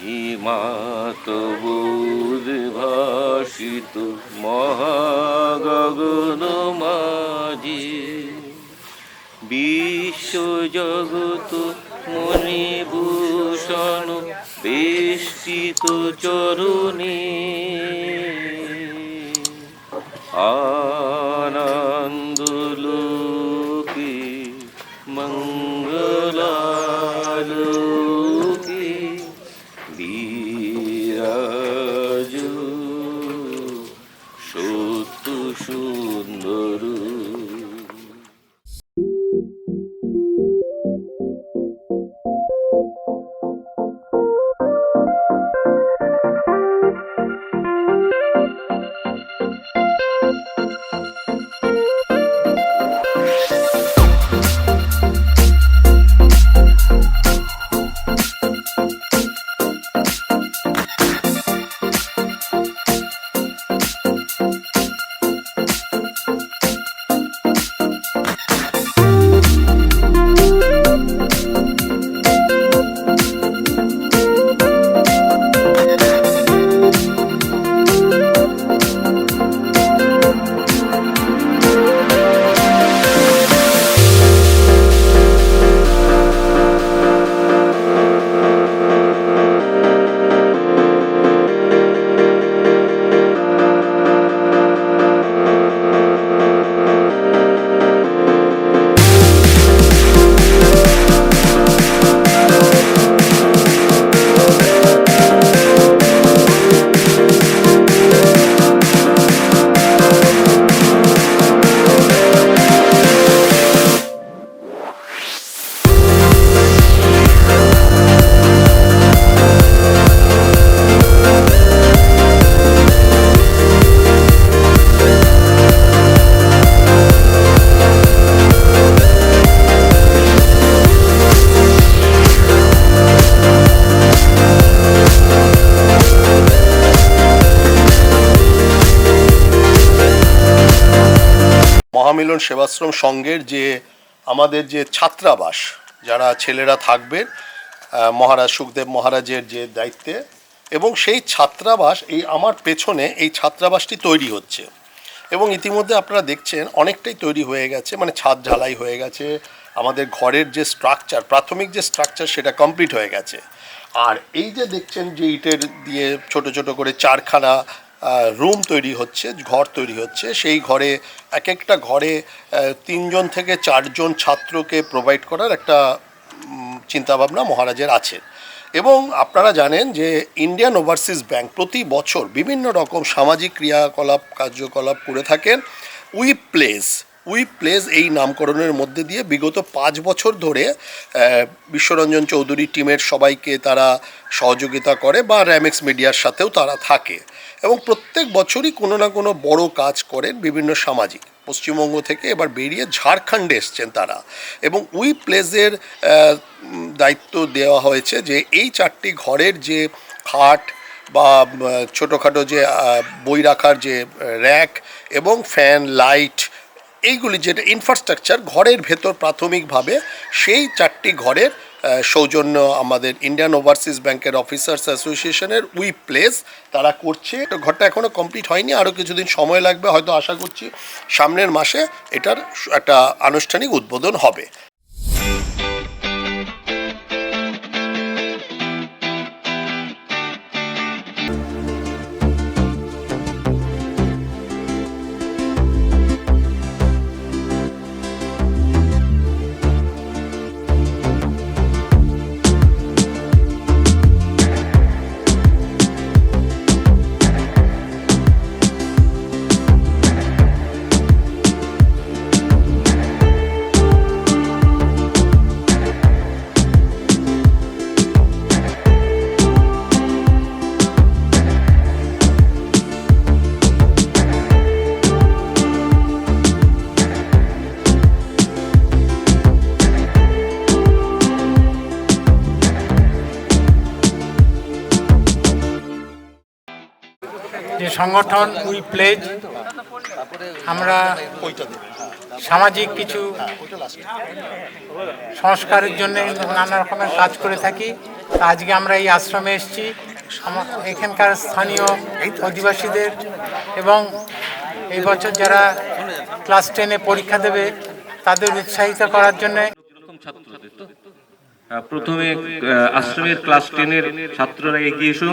হিমাতবুদ ভাসিত মহাগগন মাঝি বিশ্বজগৎ মণিভূষণ বেষ্টিত চরণে আনন্দলোকে মঙ্গলালোকে বিরাজ সত্য সুন্দর। মহামিলন সেবাশ্রম সংঘের যে আমাদের যে ছাত্রাবাস, যারা ছেলেরা থাকবেন মহারাজ সুখদেব মহারাজের যে দায়িত্বে, এবং সেই ছাত্রাবাস এই আমার পেছনে এই ছাত্রাবাসটি তৈরি হচ্ছে এবং ইতিমধ্যে আপনারা দেখছেন অনেকটাই তৈরি হয়ে গেছে, মানে ছাদ ঢালাই হয়ে গেছে, আমাদের ঘরের যে স্ট্রাকচার, প্রাথমিক যে স্ট্রাকচার সেটা কমপ্লিট হয়ে গেছে। আর এই যে দেখছেন যে ইটের দিয়ে ছোট ছোট করে 4খানা রুম তৈরি হচ্ছে, ঘর তৈরি হচ্ছে, সেই ঘরে এক একটা ঘরে 3জন থেকে 4জন ছাত্রকে প্রোভাইড করার একটা চিন্তাভাবনা মহারাজের আছে। এবং আপনারা জানেন যে ইন্ডিয়ান ওভারসিজ ব্যাংক প্রতি বছর বিভিন্ন রকম সামাজিক ক্রিয়াকলাপ কার্যকলাপ করে থাকেন। উই প্লেস এই নামকরণের মধ্যে দিয়ে বিগত 5 বছর ধরে বিশ্বরঞ্জন চৌধুরী টিমের সবাইকে তারা সহযোগিতা করে, বা র্যামেক্স মিডিয়ার সাথেও তারা থাকে, এবং প্রত্যেক বছরই কোনো না কোনো বড় কাজ করেন বিভিন্ন সামাজিক। পশ্চিমবঙ্গ থেকে এবার বেরিয়ে ঝাড়খণ্ডে এসছেন তারা, এবং উই প্লেসের দায়িত্ব দেওয়া হয়েছে যে এই 4টি ঘরের যে খাট বা ছোটোখাটো যে বই রাখার যে র্যাক এবং ফ্যান, লাইট, এইগুলি যেটা ইনফ্রাস্ট্রাকচার ঘরের ভেতর প্রাথমিকভাবে, সেই 4টি ঘরের সৌজন্য আমাদের ইন্ডিয়ান ওভারসিজ ব্যাংকের অফিসার্স অ্যাসোসিয়েশনের উই প্লেস তারা করছে। ঘরটা এখনও কমপ্লিট হয়নি, আরও কিছুদিন সময় লাগবে, হয়তো আশা করছি সামনের মাসে এটার একটা আনুষ্ঠানিক উদ্বোধন হবে। যে সংগঠন উই প্লেজ, আমরা সামাজিক কিছু সংস্কারের জন্য নানা রকমের কাজ করে থাকি। আজকে আমরা এই আশ্রমে এসেছি এখানকার স্থানীয় অধিবাসীদের এবং এই বছর যারা ক্লাস 10-এ পরীক্ষা দেবে তাদের উৎসাহিত করার জন্য। প্রথমে আশ্রমের ক্লাস 10-এর ছাত্ররা এগিয়ে এসো।